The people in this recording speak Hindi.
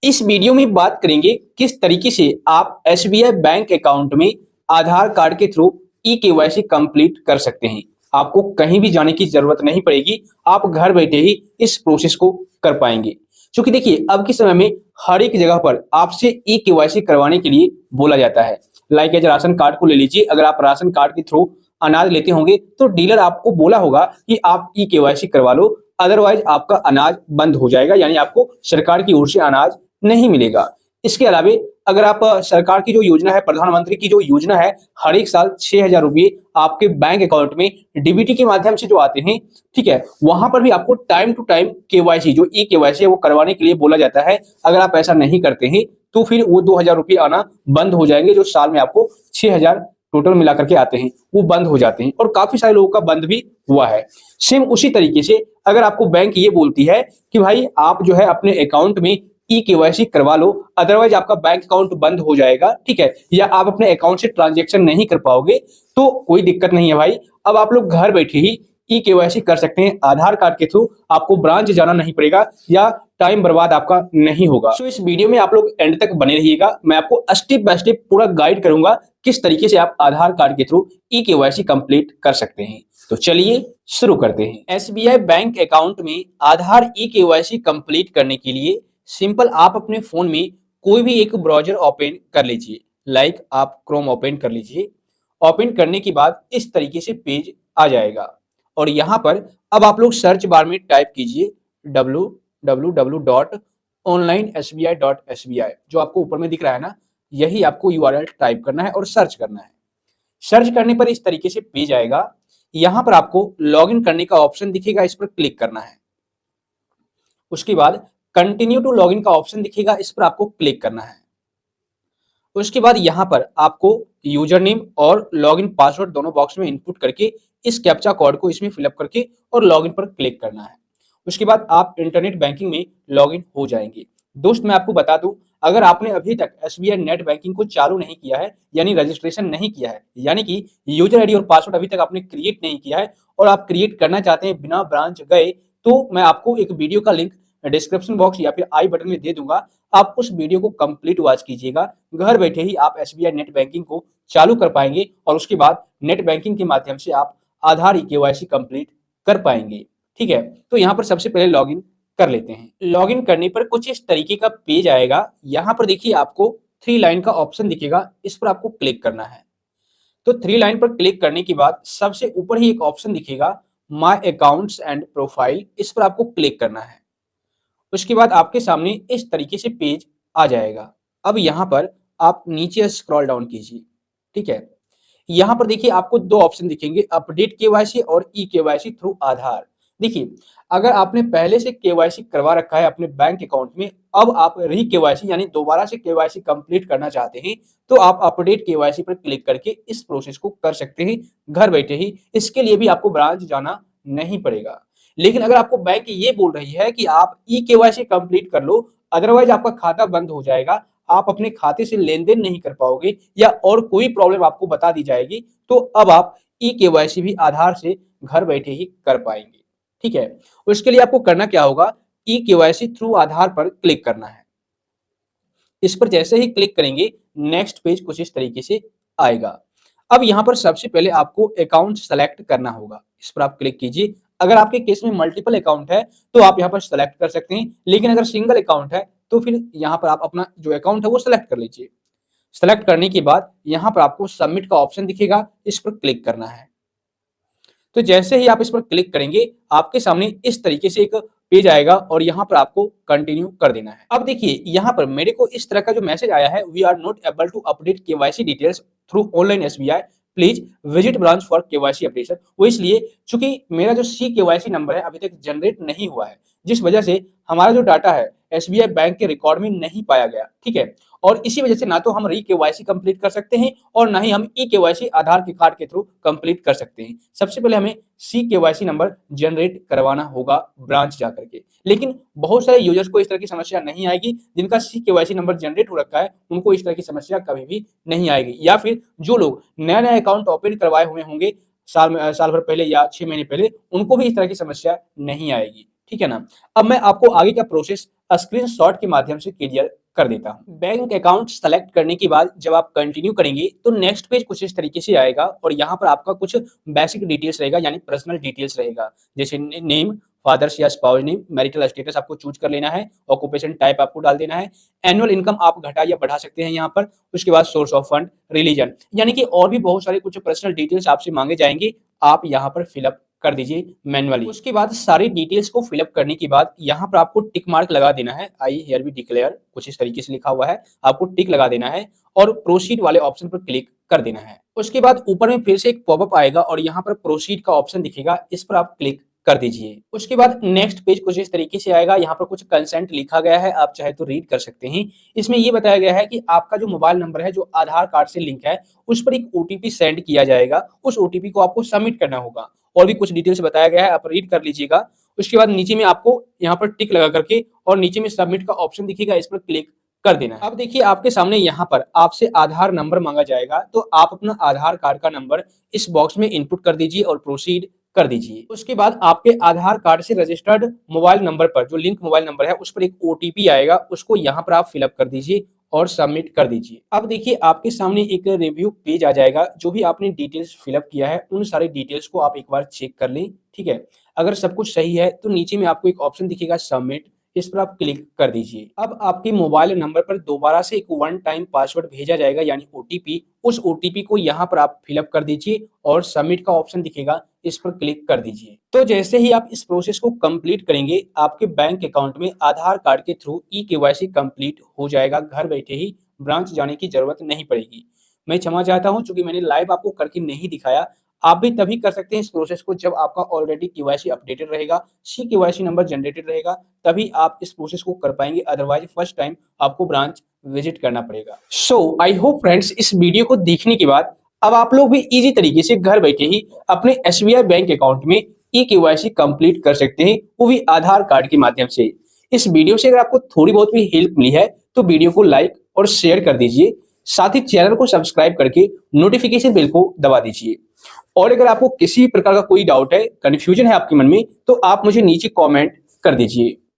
इस वीडियो में बात करेंगे किस तरीके से आप एसबीआई बैंक अकाउंट में आधार कार्ड के थ्रू ई केवाईसी कंप्लीट कर सकते हैं। आपको कहीं भी जाने की जरूरत नहीं पड़ेगी, आप घर बैठे ही इस प्रोसेस को कर पाएंगे। क्योंकि देखिए अब के समय में हर एक जगह पर आपसे ई केवाईसी करवाने के लिए बोला जाता है। लाइक एज राशन कार्ड को ले लीजिए, अगर आप राशन कार्ड के थ्रू अनाज लेते होंगे तो डीलर आपको बोला होगा कि आप ई केवाईसी करवा लो, अदरवाइज आपका अनाज बंद हो जाएगा, यानी आपको सरकार की ओर से अनाज नहीं मिलेगा। इसके अलावा अगर आप सरकार की जो योजना है, प्रधानमंत्री की जो योजना है, हर एक साल 6,000 रुपये आपके बैंक अकाउंट में डीबीटी के माध्यम से जो आते हैं, ठीक है, वहां पर भी आपको टाइम टू टाइम केवाईसी जो ई केवाईसी है वो करवाने के लिए बोला जाता है। अगर आप ऐसा नहीं करते हैं तो फिर वो 2,000 रुपये आना बंद हो जाएंगे, जो साल में आपको 6,000 टोटल मिलाकर के आते हैं वो बंद हो जाते हैं, और काफी सारे लोगों का बंद भी हुआ है। सेम उसी तरीके से अगर आपको बैंक ये बोलती है कि भाई आप जो है अपने अकाउंट में ई केवाईसी करवा लो, अदरवाइज आपका बैंक अकाउंट बंद हो जाएगा, ठीक है, या आप अपने अकाउंट से ट्रांजैक्शन नहीं कर पाओगे, तो कोई दिक्कत नहीं है भाई। अब आप लोग घर बैठे ही ई केवाईसी कर सकते हैं आधार कार्ड के थ्रू। आपको ब्रांच जाना नहीं पड़ेगा या टाइम बर्बाद आपका नहीं होगा। तो इस वीडियो में आप लोग एंड तक बने रहिएगा, मैं आपको स्टेप बाय स्टेप पूरा गाइड करूंगा किस तरीके से आप आधार कार्ड के थ्रू ई केवाईसी कंप्लीट कर सकते हैं। तो चलिए शुरू करते हैं। एसबीआई बैंक अकाउंट में आधार ई केवाईसी कंप्लीट करने के लिए सिंपल आप अपने फोन में कोई भी एक ब्राउजर ओपन कर लीजिए। लाइक आप क्रोम ओपन कर लीजिए। ओपन करने के बाद इस तरीके से पेज आ जाएगा, और यहाँ पर अब आप लोग सर्च बार में टाइप कीजिए www.onlinesbi.sbi, जो आपको ऊपर में दिख रहा है ना, यही आपको यूआरएल टाइप करना है और सर्च करना है। सर्च करने पर इस तरीके से पेज आएगा। यहाँ पर आपको लॉगिन करने का ऑप्शन दिखेगा, इस पर क्लिक करना है। उसके बाद कंटिन्यू टू लॉगिन का ऑप्शन दिखेगा, इस पर आपको क्लिक करना है। उसके बाद यहाँ पर आपको यूजर नेम और लॉगिन पासवर्ड दोनों बॉक्स में इनपुट करके इस कैप्चा कोड को इसमें फिलअप करके और लॉगिन पर क्लिक करना है। उसके बाद आप इंटरनेट बैंकिंग में लॉगिन हो जाएंगे। दोस्त मैं आपको बता दूं, अगर आपने अभी तक एसबीआई नेट बैंकिंग को चालू नहीं किया है, यानी रजिस्ट्रेशन नहीं किया है, यानी कि यूजर आईडी और पासवर्ड अभी तक आपने क्रिएट नहीं किया है और आप क्रिएट करना चाहते हैं बिना ब्रांच गए, तो मैं आपको एक वीडियो का लिंक डिस्क्रिप्शन बॉक्स या फिर आई बटन में दे दूंगा। आप उस वीडियो को कंप्लीट वॉच कीजिएगा। घर बैठे ही आप एसबीआई नेट बैंकिंग को चालू कर पाएंगे और उसके बाद नेट बैंकिंग के माध्यम से आप आधार ई केवाईसी कंप्लीट कर पाएंगे। ठीक है, तो यहाँ पर सबसे पहले लॉगिन कर लेते हैं। लॉगिन करने पर कुछ इस तरीके का पेज आएगा। यहाँ पर देखिए आपको 3 लाइन का ऑप्शन दिखेगा, इस पर आपको क्लिक करना है। तो 3 लाइन पर क्लिक करने के बाद सबसे ऊपर ही एक ऑप्शन दिखेगा माई अकाउंट्स एंड प्रोफाइल, इस पर आपको क्लिक करना है। उसके बाद आपके सामने इस तरीके से पेज आ जाएगा। अब यहाँ पर आप नीचे स्क्रॉल डाउन कीजिए। ठीक है, यहाँ पर देखिए आपको 2 ऑप्शन दिखेंगे, अपडेट केवाईसी और ई केवाईसी थ्रू आधार। देखिए अगर आपने पहले से केवाईसी करवा रखा है अपने बैंक अकाउंट में, अब आप री केवाईसी यानी दोबारा से केवाईसी कंप्लीट करना चाहते हैं, तो आप अपडेट केवाईसी पर क्लिक करके इस प्रोसेस को कर सकते हैं घर बैठे ही। इसके लिए भी आपको ब्रांच जाना नहीं पड़ेगा। लेकिन अगर आपको बैंक ये बोल रही है कि आप ई केवाईसी कंप्लीट कर लो, अदरवाइज आपका खाता बंद हो जाएगा, आप अपने खाते से लेन देन नहीं कर पाओगे, या और कोई प्रॉब्लम आपको बता दी जाएगी, तो अब आप ई केवाईसी भी आधार से घर बैठे ही कर पाएंगे। ठीक है, उसके लिए आपको करना क्या होगा, ई केवाईसी थ्रू आधार पर क्लिक करना है। इस पर जैसे ही क्लिक करेंगे नेक्स्ट पेज कुछ इस तरीके से आएगा। अब यहाँ पर सबसे पहले आपको अकाउंट सेलेक्ट करना होगा, इस पर आप क्लिक कीजिए। अगर आपके केस में मल्टीपल अकाउंट है तो आप यहाँ पर सेलेक्ट कर सकते हैं, लेकिन अगर सिंगल अकाउंट है तो फिर यहाँ पर आप अपना जो अकाउंट है वो सेलेक्ट कर लीजिए। सेलेक्ट करने के बाद यहाँ पर आपको सबमिट का ऑप्शन दिखेगा, इस पर क्लिक करना है। तो जैसे ही आप इस पर क्लिक करेंगे आपके सामने इस तरीके से एक पेज आएगा और यहाँ पर आपको कंटिन्यू कर देना है। अब देखिए यहाँ पर मेरे को इस तरह का जो मैसेज आया है, we are not able to update KYC details through online SBI, please visit branch for KYC updation. वो इसलिए चूंकि मेरा जो सी केवाईसी नंबर है अभी तक जनरेट नहीं हुआ है, जिस वजह से हमारा जो डाटा है एसबीआई बैंक के रिकॉर्ड में नहीं पाया गया। ठीक है, और इसी वजह से ना तो हम री केवाईसी कंप्लीट कर सकते हैं और ना ही हम ई केवाईसी आधार के कार्ड के थ्रू कंप्लीट कर सकते हैं। सबसे पहले हमें सी केवाईसी नंबर जनरेट करवाना होगा ब्रांच जाकर के। लेकिन बहुत सारे यूजर्स को इस तरह की समस्या नहीं आएगी, जिनका सी केवाईसी नंबर जनरेट हो रखा है उनको इस तरह की समस्या कभी भी नहीं आएगी। या फिर जो लोग नया नया अकाउंट ओपन करवाए हुए होंगे साल भर पहले या 6 महीने पहले, उनको भी इस तरह की समस्या नहीं आएगी। ठीक है ना। अब मैं आपको आगे का प्रोसेस स्क्रीनशॉट के माध्यम से क्लियर कर देता हूं। बैंक अकाउंट सेलेक्ट करने के बाद जब आप कंटिन्यू करेंगे तो नेक्स्ट पेज कुछ इस तरीके से आएगा और यहाँ पर आपका कुछ बेसिक डिटेल्स रहेगा, यानी पर्सनल डिटेल्स रहेगा, जैसे नेम, फादर्स या स्पाउस नेम, मैरिटल स्टेटस आपको चूज कर लेना है, ऑक्यूपेशन टाइप आपको डाल देना है, एनुअल इनकम आप घटा या बढ़ा सकते हैं यहाँ पर, उसके बाद सोर्स ऑफ फंड, रिलीजन, यानी कि और भी बहुत सारे कुछ पर्सनल डिटेल्स आपसे मांगे जाएंगे, आप यहाँ पर फिलअप कर दीजिए मैनुअली। उसके बाद सारी डिटेल्स को फिलअप करने के बाद यहाँ पर आपको टिक मार्क लगा देना है, आई हियर बी डिक्लेयर, कुछ इस तरीके से लिखा हुआ है, आपको टिक लगा देना है और प्रोसीड वाले ऑप्शन पर क्लिक कर देना है। उसके बाद ऊपर में फिर से एक पॉपअप आएगा और यहाँ पर प्रोसीड का ऑप्शन दिखेगा, इस पर आप क्लिक कर दीजिए। उसके बाद नेक्स्ट पेज कुछ इस तरीके से आएगा, यहाँ पर कुछ कंसेंट लिखा गया है, आप चाहे तो रीड कर सकते हैं। इसमें ये बताया गया है कि आपका जो मोबाइल नंबर है जो आधार कार्ड से लिंक है उस पर एक ओटीपी सेंड किया जाएगा, उस ओटीपी को आपको सबमिट करना होगा, और भी कुछ डिटेल्स बताया गया है, आप रीड कर लीजिएगा। उसके बाद नीचे में आपको यहाँ पर टिक लगा करके और नीचे में सबमिट का ऑप्शन दिखेगा, इस पर क्लिक कर देना है। अब देखिए आपके सामने यहाँ पर आपसे आधार नंबर मांगा जाएगा, तो आप अपना आधार कार्ड का नंबर इस बॉक्स में इनपुट कर दीजिए और प्रोसीड कर दीजिए। उसके बाद आपके आधार कार्ड से रजिस्टर्ड मोबाइल नंबर पर, जो लिंक मोबाइल नंबर है उस पर एक ओटीपी आएगा, उसको यहाँ पर आप फिलअप कर दीजिए और सबमिट कर दीजिए। अब देखिए आपके सामने एक रिव्यू पेज आ जाएगा, जो भी आपने डिटेल्स फिलअप किया है उन सारे डिटेल्स को आप एक बार चेक कर लें, ठीक है। अगर सब कुछ सही है तो नीचे में आपको एक ऑप्शन दिखेगा सबमिट, इस पर आप क्लिक कर दीजिए। अब आपके मोबाइल नंबर पर दोबारा से एक वन टाइम पासवर्ड भेजा जाएगा, यानी ओटीपी, उस ओटीपी को यहाँ पर आप फिलअप कर दीजिए और सबमिट का ऑप्शन दिखेगा, इस पर क्लिक कर दीजिए। तो जैसे ही आप इस प्रोसेस को कंप्लीट करेंगे आपके बैंक अकाउंट में आधार कार्ड के थ्रू ई-केवाईसी कंप्लीट हो जाएगा, घर बैठे ही, ब्रांच जाने की जरूरत नहीं पड़ेगी। मैं क्षमा चाहता हूं क्योंकि मैंने लाइव आपको करके नहीं दिखाया, आप भी तभी कर सकते हैं इस प्रोसेस को जब आपका ऑलरेडी केवाईसी अपडेटेड रहेगा, सी केवाईसी नंबर जनरेटेड रहेगा, तभी आप इस प्रोसेस को कर पाएंगे, अदरवाइज फर्स्ट टाइम आपको ब्रांच विजिट करना पड़ेगा। सो आई होप फ्रेंड्स इस वीडियो को देखने के बाद अब आप लोग भी इजी तरीके से घर बैठे ही अपने एसबीआई बैंक अकाउंट में ई-केवाईसी कंप्लीट कर सकते हैं, वो भी आधार कार्ड के माध्यम से। इस वीडियो से अगर आपको थोड़ी बहुत भी हेल्प मिली है तो वीडियो को लाइक और शेयर कर दीजिए, साथ ही चैनल को सब्सक्राइब करके नोटिफिकेशन बेल को दबा दीजिए। और अगर आपको किसी प्रकार का कोई डाउट है, कंफ्यूजन है आपके मन में, तो आप मुझे नीचे कमेंट कर दीजिए।